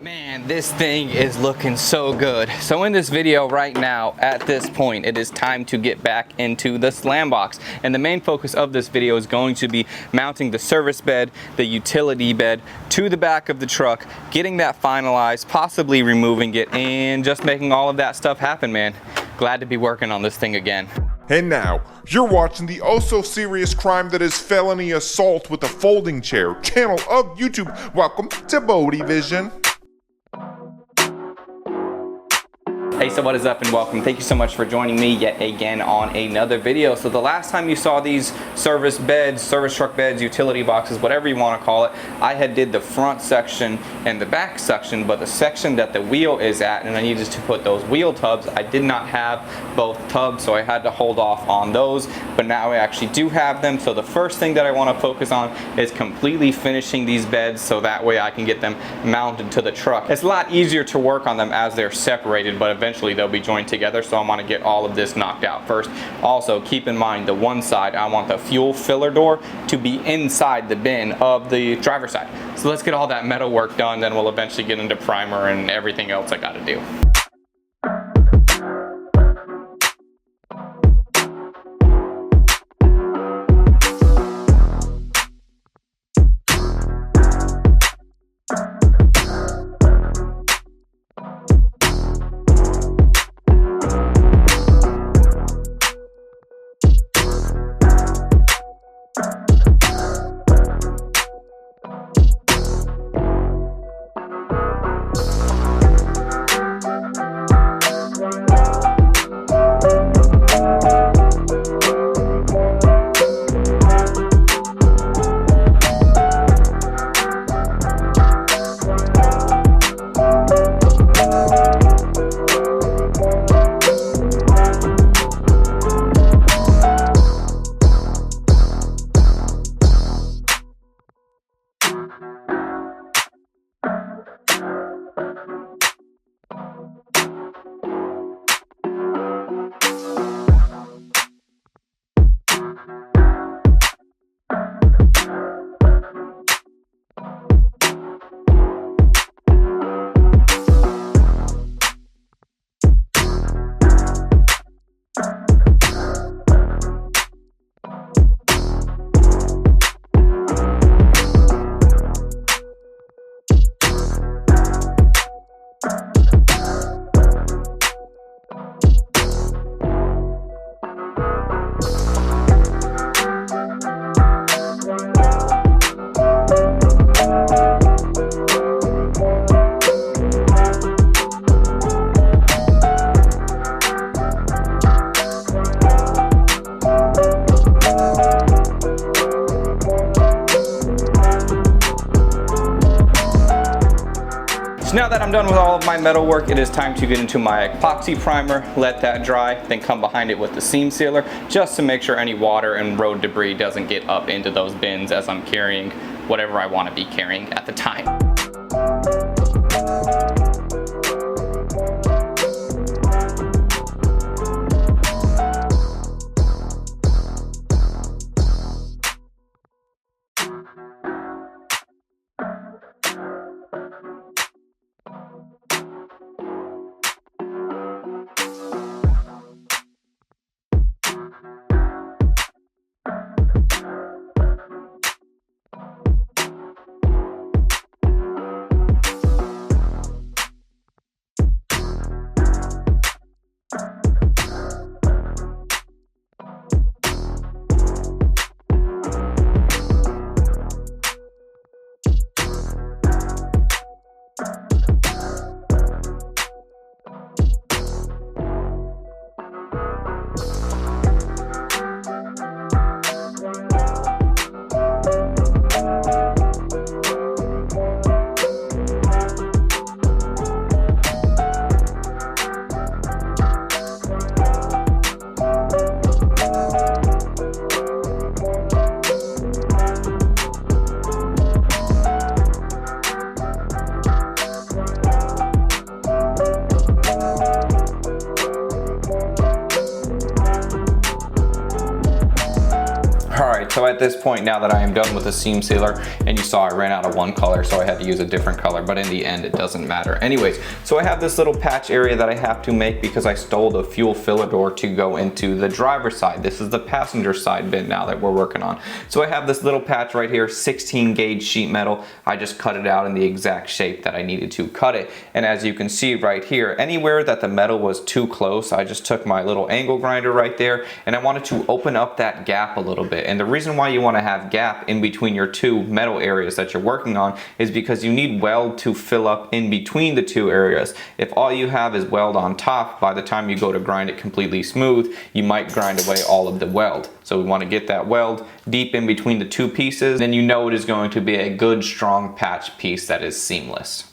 Man, this thing is looking so good. So in this video right now, at this point, it is time to get back into the slam box. And the main focus of this video is going to be mounting the service bed, the utility bed to the back of the truck, getting that finalized, possibly removing it, and just making all of that stuff happen, man. Glad to be working on this thing again. And now, you're watching the oh-so-serious crime that is felony assault with a folding chair channel of YouTube. Welcome to BodeVision. Hey, so what is up and welcome. Thank you so much for joining me yet again on another video. So the last time you saw these service beds, service truck beds, utility boxes, whatever you want to call it, I had did the front section and the back section, but the section that the wheel is at, and I needed to put those wheel tubs, I did not have both tubs, so I had to hold off on those, but now I actually do have them. So the first thing that I want to focus on is completely finishing these beds so that way I can get them mounted to the truck. It's a lot easier to work on them as they're separated, but eventually they'll be joined together, so I want to get all of this knocked out first. Also, keep in mind the one side, I want the fuel filler door to be inside the bin of the driver's side. So let's get all that metal work done, then we'll eventually get into primer and everything else I gotta do. Now that I'm done with all of my metal work, it is time to get into my epoxy primer, let that dry, then come behind it with the seam sealer, just to make sure any water and road debris doesn't get up into those bins as I'm carrying whatever I want to be carrying at the time. so at this point, now that I am done with the seam sealer, and you saw I ran out of one color, so I had to use a different color, but in the end, it doesn't matter. Anyways, so I have this little patch area that I have to make because I stole the fuel filler door to go into the driver's side. This is the passenger side bin now that we're working on. So I have this little patch right here, 16 gauge sheet metal. I just cut it out in the exact shape that I needed to cut it. And as you can see right here, anywhere that the metal was too close, I just took my little angle grinder right there, and I wanted to open up that gap a little bit. And the reason why you want to have gap in between your two metal areas that you're working on is because you need weld to fill up in between the two areas. If all you have is weld on top, by the time you go to grind it completely smooth, you might grind away all of the weld. So we want to get that weld deep in between the two pieces, then you know it is going to be a good strong patch piece that is seamless.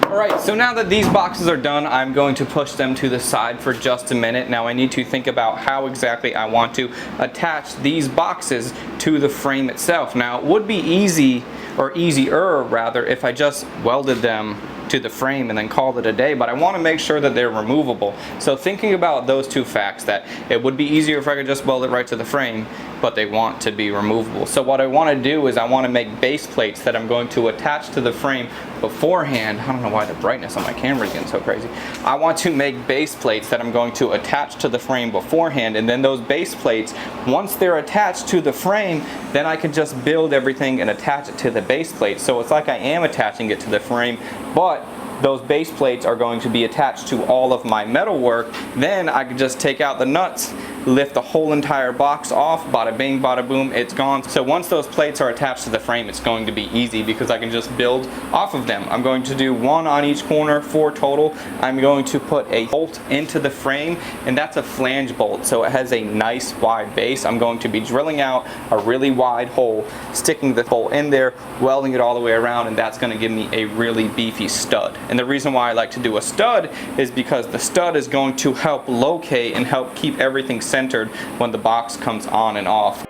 Alright, so now that these boxes are done, I'm going to push them to the side for just a minute. Now I need to think about how exactly I want to attach these boxes to the frame itself. Now it would be easy, or easier rather, if I just welded them to the frame and then called it a day, but I want to make sure that they're removable. So thinking about those two facts, that it would be easier if I could just weld it right to the frame, but they want to be removable. So what I want to do is I want to make base plates that I'm going to attach to the frame beforehand. I don't know why the brightness on my camera is getting so crazy. I want to make base plates that I'm going to attach to the frame beforehand, and then those base plates, once they're attached to the frame, then I can just build everything and attach it to the base plate. So it's like I am attaching it to the frame, but those base plates are going to be attached to all of my metal work. Then I can just take out the nuts, lift the whole entire box off, bada bing, bada boom, it's gone. So once those plates are attached to the frame, it's going to be easy because I can just build off of them. I'm going to do one on each corner, 4 total. I'm going to put a bolt into the frame, and that's a flange bolt, so it has a nice wide base. I'm going to be drilling out a really wide hole, sticking the bolt in there, welding it all the way around, and that's going to give me a really beefy stud. And the reason why I like to do a stud is because the stud is going to help locate and help keep everything centered when the box comes on and off.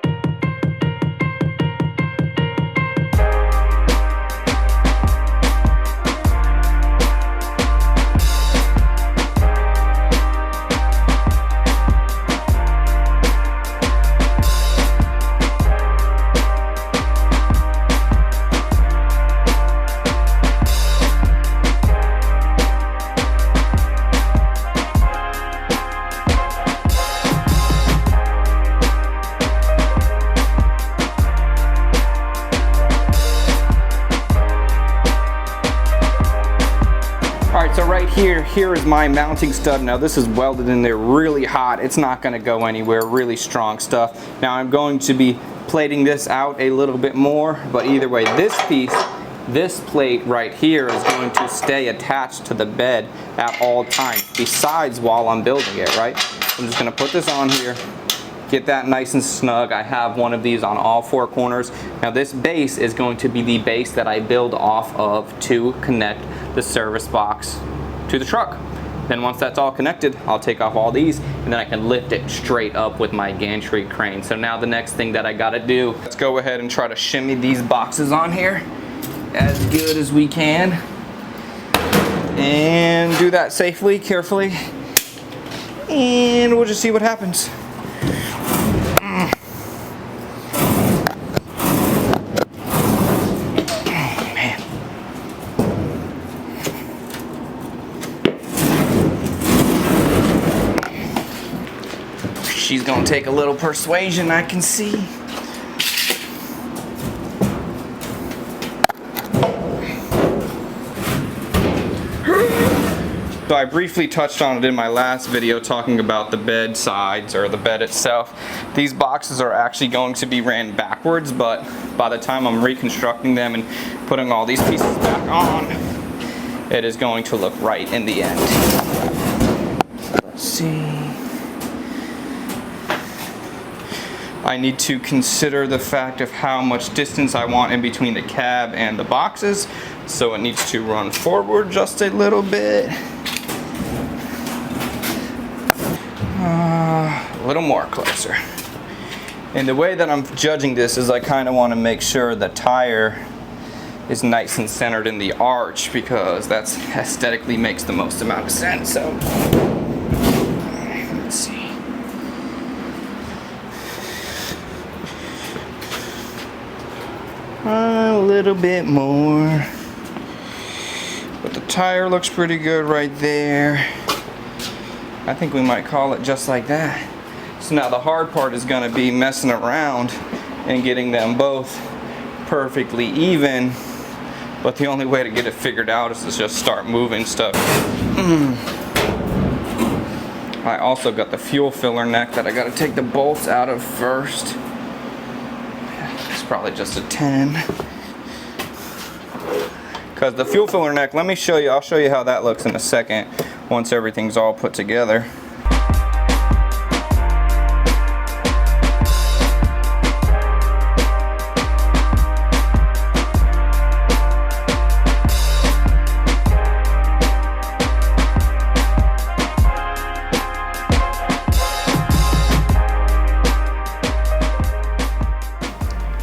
So right here is my mounting stud. Now this is welded in there really hot. It's not going to go anywhere. Really strong stuff. Now I'm going to be plating this out a little bit more, but either way, this plate right here is going to stay attached to the bed at all times, besides while I'm building it, right? I'm just going to put this on here, get that nice and snug. I have one of these on all 4 corners. Now this base is going to be the base that I build off of to connect the service box to the truck. Then once that's all connected, I'll take off all these, and then I can lift it straight up with my gantry crane. So now the next thing that I gotta do, let's go ahead and try to shimmy these boxes on here as good as we can. And do that safely, carefully. And we'll just see what happens. She's gonna take a little persuasion, I can see. So I briefly touched on it in my last video talking about the bed sides, or the bed itself. These boxes are actually going to be ran backwards, but by the time I'm reconstructing them and putting all these pieces back on, it is going to look right in the end. Let's see. I need to consider the fact of how much distance I want in between the cab and the boxes, so it needs to run forward just a little bit. A little more closer. And the way that I'm judging this is I kind of want to make sure the tire is nice and centered in the arch, because that's aesthetically makes the most amount of sense. So let's see. little bit more. But the tire looks pretty good right there. I think we might call it just like that. So now the hard part is going to be messing around and getting them both perfectly even. But the only way to get it figured out is to just start moving stuff. I also got the fuel filler neck that I got to take the bolts out of first. It's probably just a 10. Because the fuel filler neck, let me show you, I'll show you how that looks in a second once everything's all put together.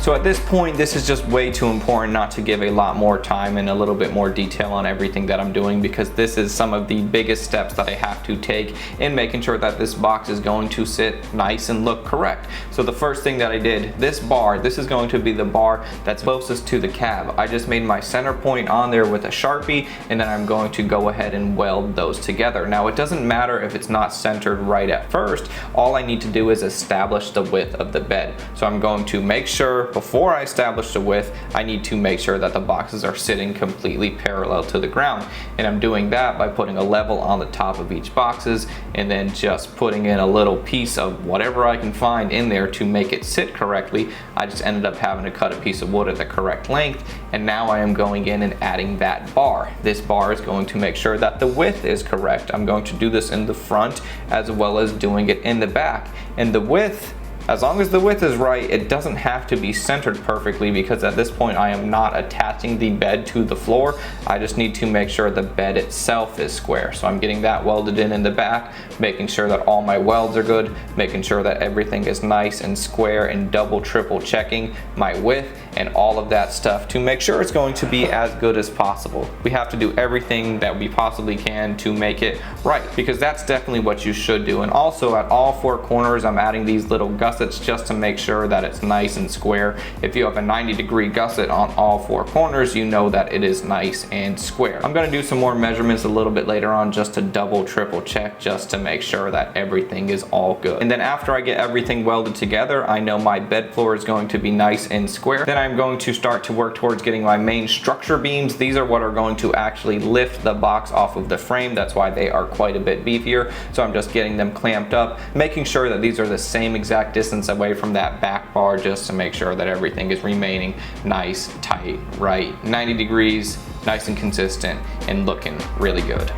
So at this point, this is just way too important not to give a lot more time and a little bit more detail on everything that I'm doing, because this is some of the biggest steps that I have to take in making sure that this box is going to sit nice and look correct. So the first thing that I did, this bar, this is going to be the bar that's closest to the cab. I just made my center point on there with a Sharpie, and then I'm going to go ahead and weld those together. Now it doesn't matter if it's not centered right at first. All I need to do is establish the width of the bed. So I'm going to make sure, before I establish the width, I need to make sure that the boxes are sitting completely parallel to the ground. And I'm doing that by putting a level on the top of each boxes and then just putting in a little piece of whatever I can find in there to make it sit correctly. I just ended up having to cut a piece of wood at the correct length, and now I am going in and adding that bar. This bar is going to make sure that the width is correct. I'm going to do this in the front as well as doing it in the back. And the width, as long as the width is right, it doesn't have to be centered perfectly, because at this point I am not attaching the bed to the floor. I just need to make sure the bed itself is square. So I'm getting that welded in the back, making sure that all my welds are good, making sure that everything is nice and square, and double, triple checking my width and all of that stuff to make sure it's going to be as good as possible. We have to do everything that we possibly can to make it right, because that's definitely what you should do. And also at all four corners, I'm adding these little gussets just to make sure that it's nice and square. If you have a 90-degree gusset on all four corners, you know that it is nice and square. I'm gonna do some more measurements a little bit later on just to double, triple check, just to make sure that everything is all good. And then after I get everything welded together, I know my bed floor is going to be nice and square. Then I'm going to start to work towards getting my main structure beams. These are what are going to actually lift the box off of the frame. That's why they are quite a bit beefier. So I'm just getting them clamped up, making sure that these are the same exact distance away from that back bar, just to make sure that everything is remaining nice, tight, right, 90 degrees, nice and consistent, and looking really good.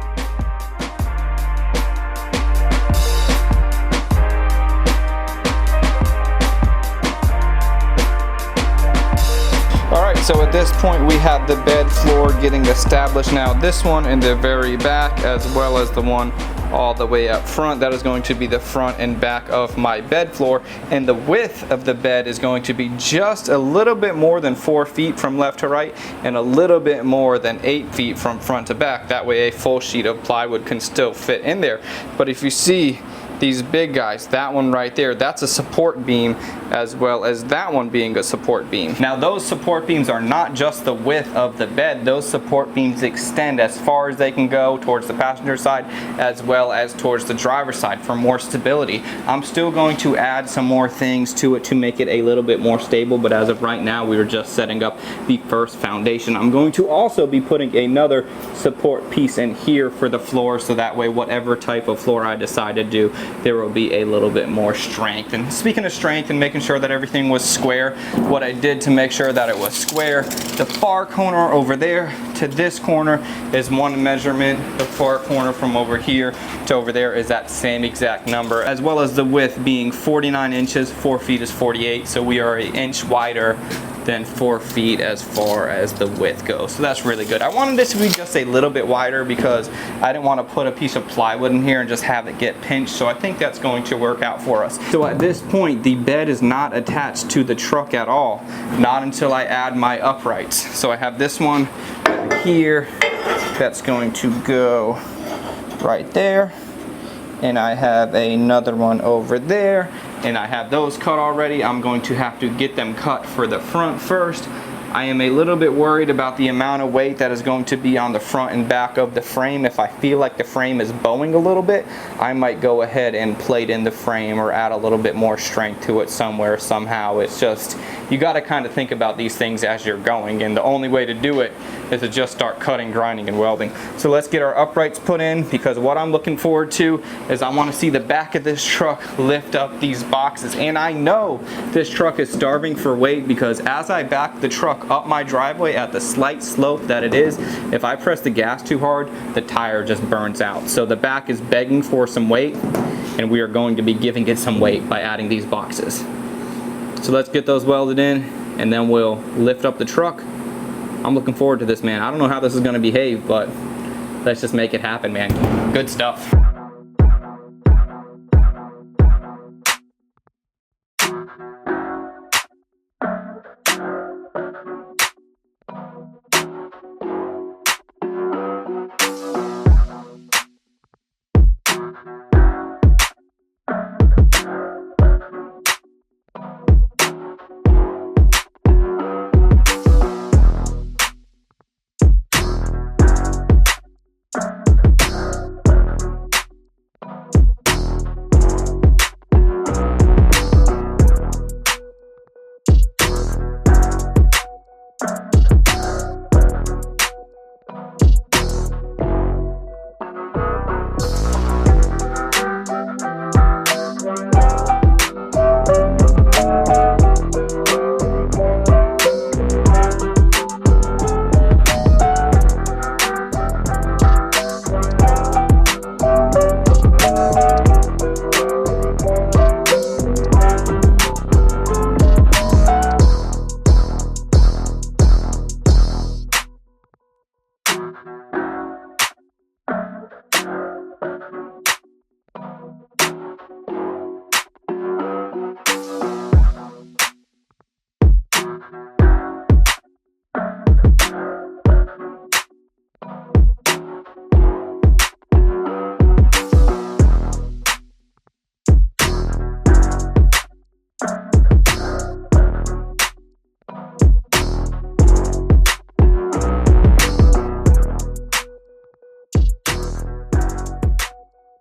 So at this point we have the bed floor getting established. Now this one in the very back, as well as the one all the way up front, that is going to be the front and back of my bed floor. And the width of the bed is going to be just a little bit more than 4 feet from left to right, and a little bit more than 8 feet from front to back. That way a full sheet of plywood can still fit in there. But if you see these big guys, that one right there, that's a support beam, as well as that one being a support beam. Now those support beams are not just the width of the bed. Those support beams extend as far as they can go towards the passenger side, as well as towards the driver's side for more stability. I'm still going to add some more things to it to make it a little bit more stable, but as of right now we are just setting up the first foundation. I'm going to also be putting another support piece in here for the floor, so that way whatever type of floor I decide to do, there will be a little bit more strength. And speaking of strength and making sure that everything was square, what I did to make sure that it was square, the far corner over there to this corner is one measurement. The far corner from over here to over there is that same exact number, as well as the width being 49 inches. 4 feet is 48, so we are an inch wider than 4 feet as far as the width goes. So that's really good. I wanted this to be just a little bit wider because I didn't want to put a piece of plywood in here and just have it get pinched. So I think that's going to work out for us. So at this point, the bed is not attached to the truck at all, not until I add my uprights. So I have this one right here that's going to go right there, and I have another one over there, and I have those cut already. I'm going to have to get them cut for the front first, I am a little bit worried about the amount of weight that is going to be on the front and back of the frame. If I feel like the frame is bowing a little bit, I might go ahead and plate in the frame or add a little bit more strength to it somewhere, somehow. It's just, you got to kind of think about these things as you're going, and the only way to do it is to just start cutting, grinding, and welding. So let's get our uprights put in, because what I'm looking forward to is I want to see the back of this truck lift up these boxes. And I know this truck is starving for weight, because as I back the truck up my driveway at the slight slope that it is, if I press the gas too hard, the tire just burns out. So the back is begging for some weight, and we are going to be giving it some weight by adding these boxes. So let's get those welded in, and then we'll lift up the truck. I'm looking forward to this, man. I don't know how this is going to behave, but let's just make it happen, man. Good stuff.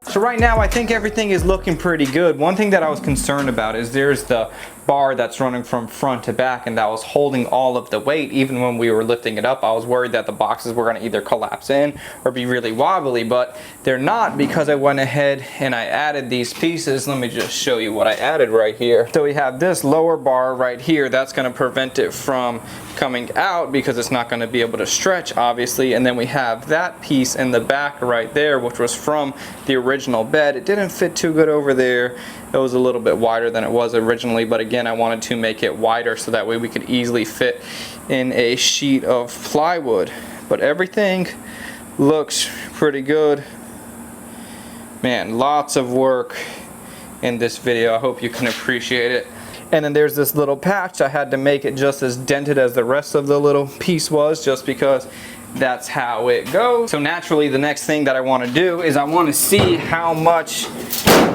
So right now I think everything is looking pretty good. One thing that I was concerned about is there's the bar that's running from front to back, and that was holding all of the weight. Even when we were lifting it up, I was worried that the boxes were going to either collapse in or be really wobbly, but they're not, because I went ahead and I added these pieces. Let me just show you what I added right here. So we have this lower bar right here that's going to prevent it from coming out, because it's not going to be able to stretch, obviously. And then we have that piece in the back right there, which was from the original bed. It didn't fit too good over there. It was a little bit wider than it was originally, but again, I wanted to make it wider so that way we could easily fit in a sheet of plywood. But everything looks pretty good. Man, lots of work in this video. I hope you can appreciate it. And then there's this little patch. I had to make it just as dented as the rest of the little piece was, just because that's how it goes. So naturally, the next thing that I want to do is I want to see how much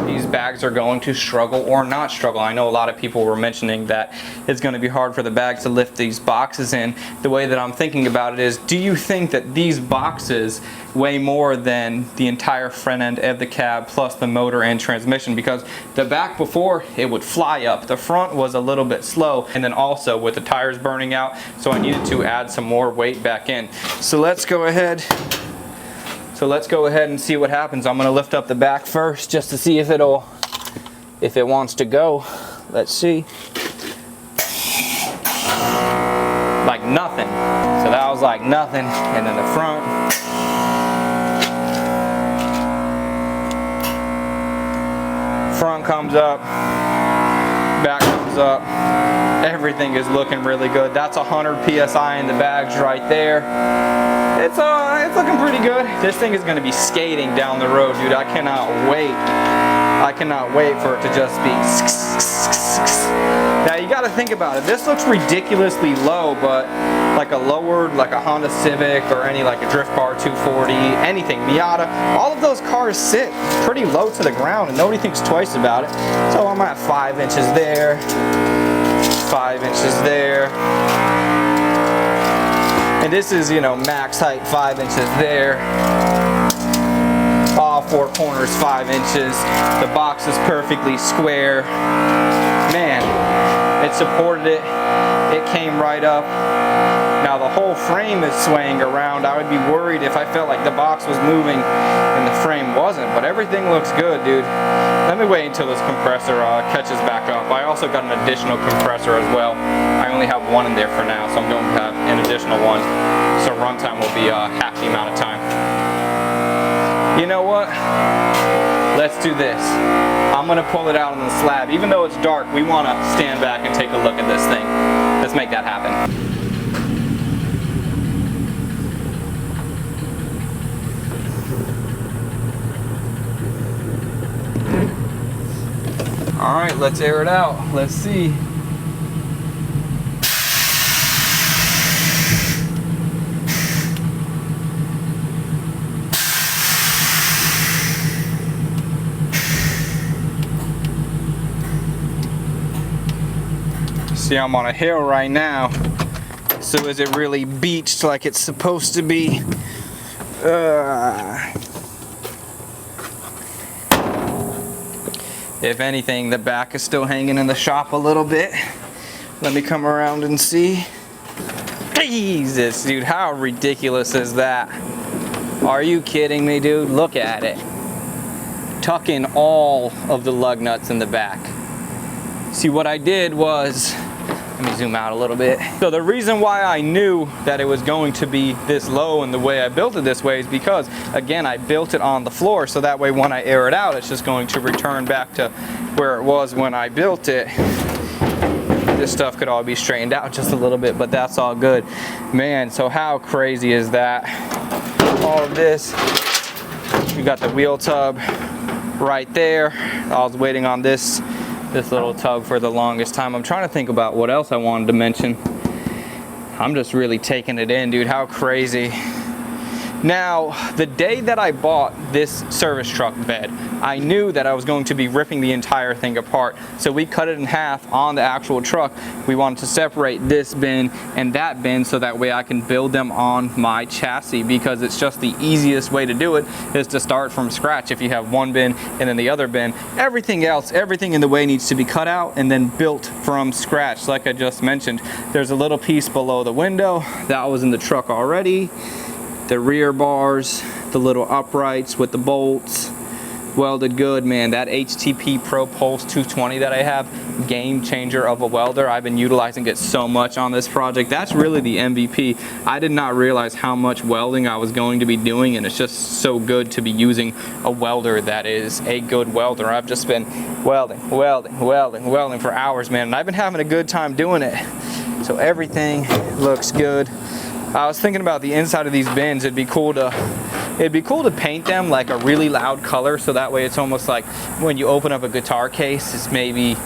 these bags are going to struggle or not struggle. I know a lot of people were mentioning that it's going to be hard for the bags to lift these boxes in. The way that I'm thinking about it is, do you think that these boxes weigh more than the entire front end of the cab plus the motor and transmission? Because the back before, it would fly up. The front was a little bit slow, and then also with the tires burning out, so I needed to add some more weight back in. So let's go ahead and see what happens. I'm going to lift up the back first just to see if it wants to go. Let's see. Like nothing. So that was like nothing. And then the front. Front comes up. Back comes up. Everything is looking really good. That's 100 PSI in the bags right there. It's looking pretty good. This thing is going to be skating down the road, dude. I cannot wait. I cannot wait for it to just be. Now you got to think about it. This looks ridiculously low, but like a Honda Civic or any like a drift car 240, anything, Miata, all of those cars sit pretty low to the ground and nobody thinks twice about it. So I'm at 5 inches there, 5 inches there. And this is, you know, max height 5 inches there. All 4 corners 5 inches. The box is perfectly square. Man, it supported it. It came right up. Now the whole frame is swaying around. I would be worried if I felt like the box was moving and the frame wasn't, but everything looks good, dude. Let me wait until this compressor catches back up. I also got an additional compressor as well. I only have one in there for now, so I'm going to have an additional one. So runtime will be half the amount of time. You know what? Let's do this. I'm gonna pull it out on the slab. Even though it's dark, we wanna stand back and take a look at this thing. Let's make that happen. All right, let's air it out. Let's see. See, I'm on a hill right now, so is it really beached like it's supposed to be? If anything, the back is still hanging in the shop a little bit. Let me come around and see. Jesus, dude, how ridiculous is that? Are you kidding me, dude? Look at it. Tuck in all of the lug nuts in the back. See, what I did was, let me zoom out a little bit. So the reason why I knew that it was going to be this low and the way I built it this way is because, again, I built it on the floor, so that way when I air it out, it's just going to return back to where it was when I built it. This stuff could all be straightened out just a little bit, but that's all good. Man, so how crazy is that? All of this, we got the wheel tub right there. I was waiting on this little tub for the longest time. I'm trying to think about what else I wanted to mention. I'm just really taking it in, dude. How crazy. Now, the day that I bought this service truck bed, I knew that I was going to be ripping the entire thing apart. So we cut it in half on the actual truck. We wanted to separate this bin and that bin so that way I can build them on my chassis, because it's just the easiest way to do it is to start from scratch. If you have one bin and then the other bin, everything else, everything in the way needs to be cut out and then built from scratch. Like I just mentioned, there's a little piece below the window that was in the truck already. The rear bars, the little uprights with the bolts, welded good, man. That HTP Pro Pulse 220 that I have, game changer of a welder. I've been utilizing it so much on this project. That's really the MVP. I did not realize how much welding I was going to be doing, and it's just so good to be using a welder that is a good welder. I've just been welding for hours, man, and I've been having a good time doing it. So everything looks good. I was thinking about the inside of these bins. It'd be cool to paint them like a really loud color, so that way it's almost like when you open up a guitar case, it's maybe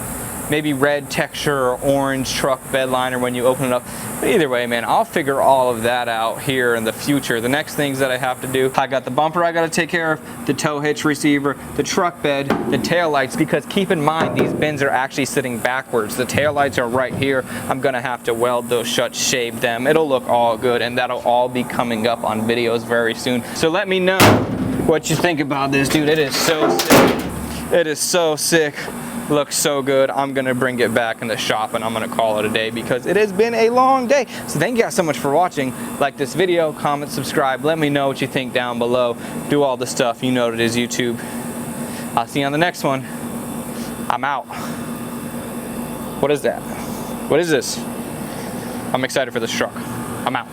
red texture or orange truck bed liner when you open it up. But either way, man, I'll figure all of that out here in the future. The next things that I have to do, I got the bumper I got to take care of, the tow hitch receiver, the truck bed, the tail lights, because keep in mind these bins are actually sitting backwards. The tail lights are right here. I'm gonna have to weld those shut, shave them. It'll look all good, and that'll all be coming up on videos very soon. So let me know what you think about this, dude. It is so sick. It is so sick. Looks so good. I'm gonna bring it back in the shop and I'm gonna call it a day because it has been a long day. So thank you guys so much for watching. Like this video, comment, subscribe. Let me know what you think down below. Do all the stuff. You know what it is, YouTube. I'll see you on the next one. I'm out. What is that? What is this? I'm excited for this truck. I'm out.